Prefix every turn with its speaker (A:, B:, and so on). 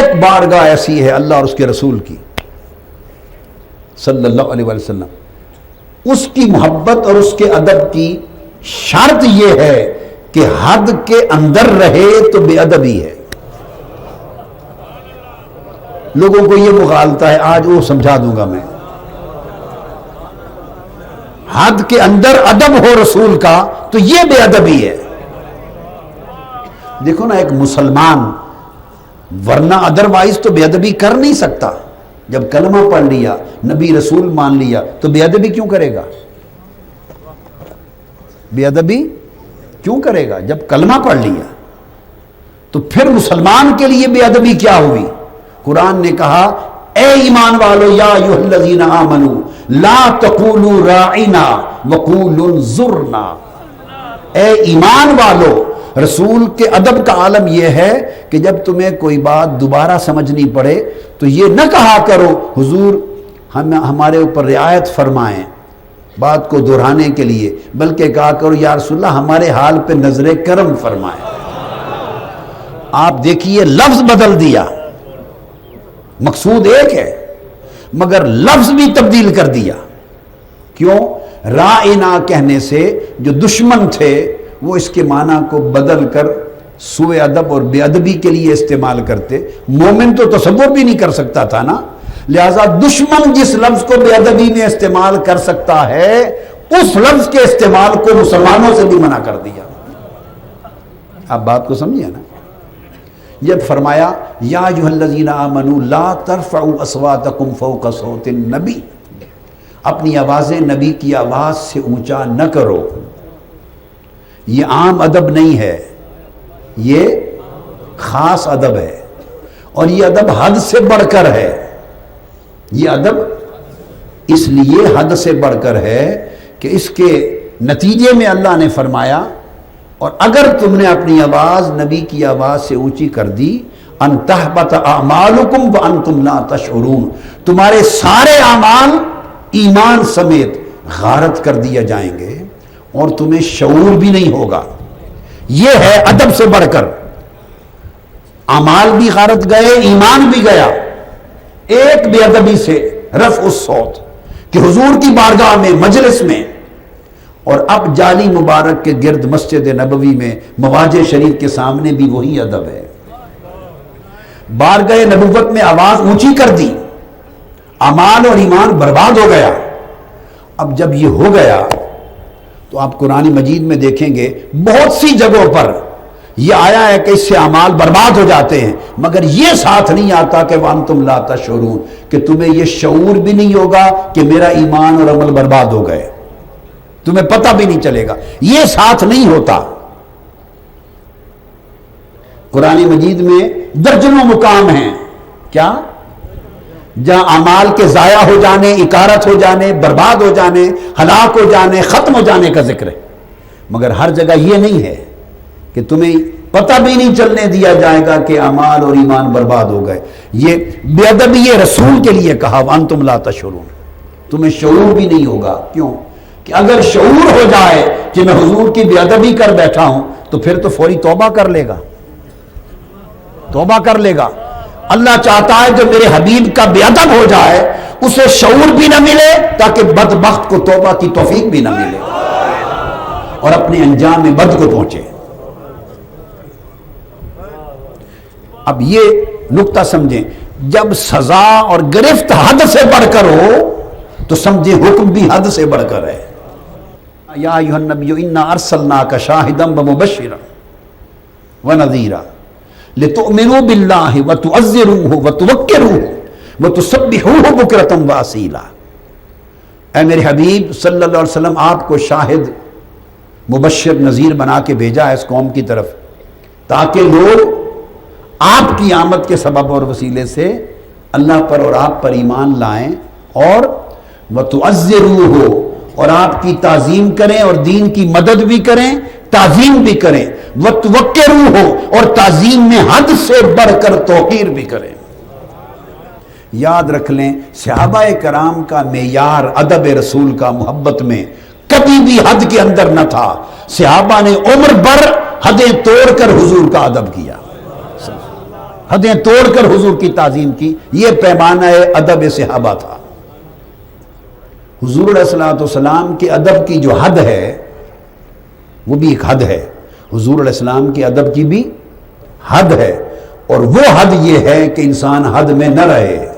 A: ایک بارگاہ ایسی ہے اللہ اور اس کے رسول کی صلی اللہ علیہ وسلم، اس کی محبت اور اس کے ادب کی شرط یہ ہے کہ حد کے اندر رہے تو بے ادبی ہے۔ لوگوں کو یہ مغالطہ ہے، آج وہ سمجھا دوں گا میں۔ حد کے اندر ادب ہو رسول کا تو یہ بے ادبی ہے۔ دیکھو نا، ایک مسلمان ورنہ ادروائز تو بے ادبی کر نہیں سکتا، جب کلمہ پڑھ لیا، نبی رسول مان لیا، تو بے ادبی کیوں کرے گا؟ بے ادبی کیوں کرے گا جب کلمہ پڑھ لیا؟ تو پھر مسلمان کے لیے بے ادبی کیا ہوئی؟ قرآن نے کہا اے ایمان والو یا ایھا الذین آمنوا لا تقولوا راعنا وقولوا انظرنا، اے ایمان والو، رسول کے ادب کا عالم یہ ہے کہ جب تمہیں کوئی بات دوبارہ سمجھنی پڑے تو یہ نہ کہا کرو حضور ہمارے اوپر رعایت فرمائیں بات کو دہرانے کے لیے، بلکہ کہا کرو یا رسول اللہ ہمارے حال پہ نظر کرم فرمائیں۔ آپ دیکھیے لفظ بدل دیا، مقصود ایک ہے مگر لفظ بھی تبدیل کر دیا۔ کیوں؟ رائنا کہنے سے جو دشمن تھے وہ اس کے معنی کو بدل کر سوء ادب اور بے ادبی کے لیے استعمال کرتے۔ مومن تو تصور بھی نہیں کر سکتا تھا نا، لہذا دشمن جس لفظ کو بے ادبی میں استعمال کر سکتا ہے اس لفظ کے استعمال کو مسلمانوں سے بھی منع کر دیا۔ آپ بات کو سمجھے نا؟ جب فرمایا یا ایھا الذین آمنوا لا ترفعوا اصواتکم فوق صوت النبی، اپنی آوازیں نبی کی آواز سے اونچا نہ کرو، یہ عام ادب نہیں ہے، یہ خاص ادب ہے، اور یہ ادب حد سے بڑھ کر ہے۔ یہ ادب اس لیے حد سے بڑھ کر ہے کہ اس کے نتیجے میں اللہ نے فرمایا اور اگر تم نے اپنی آواز نبی کی آواز سے اونچی کر دی ان تحبط اعمالکم وانتم لا تشعرون، تمہارے سارے اعمال ایمان سمیت غارت کر دیا جائیں گے اور تمہیں شعور بھی نہیں ہوگا۔ یہ ہے ادب سے بڑھ کر، اعمال بھی غارت گئے، ایمان بھی گیا، ایک بے ادبی سے رفع الصوت کہ حضور کی بارگاہ میں مجلس میں، اور اب جالی مبارک کے گرد مسجد نبوی میں مواجہ شریف کے سامنے بھی وہی ادب ہے۔ بارگاہ نبوت میں آواز اونچی کر دی، اعمال اور ایمان برباد ہو گیا۔ اب جب یہ ہو گیا تو آپ قرآن مجید میں دیکھیں گے بہت سی جگہوں پر یہ آیا ہے کہ اس سے اعمال برباد ہو جاتے ہیں، مگر یہ ساتھ نہیں آتا کہ وانتم لا تشعرون، کہ تمہیں یہ شعور بھی نہیں ہوگا کہ میرا ایمان اور عمل برباد ہو گئے، تمہیں پتہ بھی نہیں چلے گا، یہ ساتھ نہیں ہوتا۔ قرآن مجید میں درجنوں مقام ہیں کیا جہاں اعمال کے ضائع ہو جانے، اکارت ہو جانے، برباد ہو جانے، ہلاک ہو جانے، ختم ہو جانے کا ذکر ہے، مگر ہر جگہ یہ نہیں ہے کہ تمہیں پتہ بھی نہیں چلنے دیا جائے گا کہ اعمال اور ایمان برباد ہو گئے۔ یہ بے ادبی یہ رسول کے لیے کہا وانتم لا تشعرون، تمہیں شعور بھی نہیں ہوگا۔ کیوں؟ کہ اگر شعور ہو جائے کہ میں حضور کی بے ادبی کر بیٹھا ہوں تو پھر تو فوری توبہ کر لے گا، توبہ کر لے گا۔ اللہ چاہتا ہے جو میرے حبیب کا بے ادب ہو جائے اسے شعور بھی نہ ملے تاکہ بدبخت کو توبہ کی توفیق بھی نہ ملے اور اپنے انجام میں بد کو پہنچے۔ اب یہ نقطہ سمجھیں، جب سزا اور گرفت حد سے بڑھ کر ہو تو سمجھیں حکم بھی حد سے بڑھ کر ہے۔ یا ایھا النبی انا ارسلناک شاہدا ومبشرا ونذیرا لتؤمنوا باللہ وتعزروہ وتوقروہ وتسبحوہ بکرۃ واصیلا، اے میرے حبیب صلی اللہ علیہ وسلم، آپ کو شاہد مبشر نذیر بنا کے بھیجا ہے اس قوم کی طرف تاکہ لوگ آپ کی آمد کے سبب اور وسیلے سے اللہ پر اور آپ پر ایمان لائیں اور وتعزروہ، اور آپ کی تعظیم کریں اور دین کی مدد بھی کریں، تعظیم بھی کریں، وتوقروہ، اور تعظیم میں حد سے بڑھ کر توقیر بھی کریں۔ یاد رکھ لیں صحابہ کرام کا معیار ادب رسول کا محبت میں کبھی بھی حد کے اندر نہ تھا، صحابہ نے عمر بھر حدیں توڑ کر حضور کا ادب کیا۔ حدیں توڑ کر حضور کی تعظیم کی. یہ پیمانہ ادب صحابہ تھا. حضور علیہ الصلوۃ والسلام کے ادب کی جو حد ہے وہ بھی ایک حد ہے. حضور علیہ السلام کے ادب کی بھی حد ہے، اور وہ حد یہ ہے کہ انسان حد میں نہ رہے.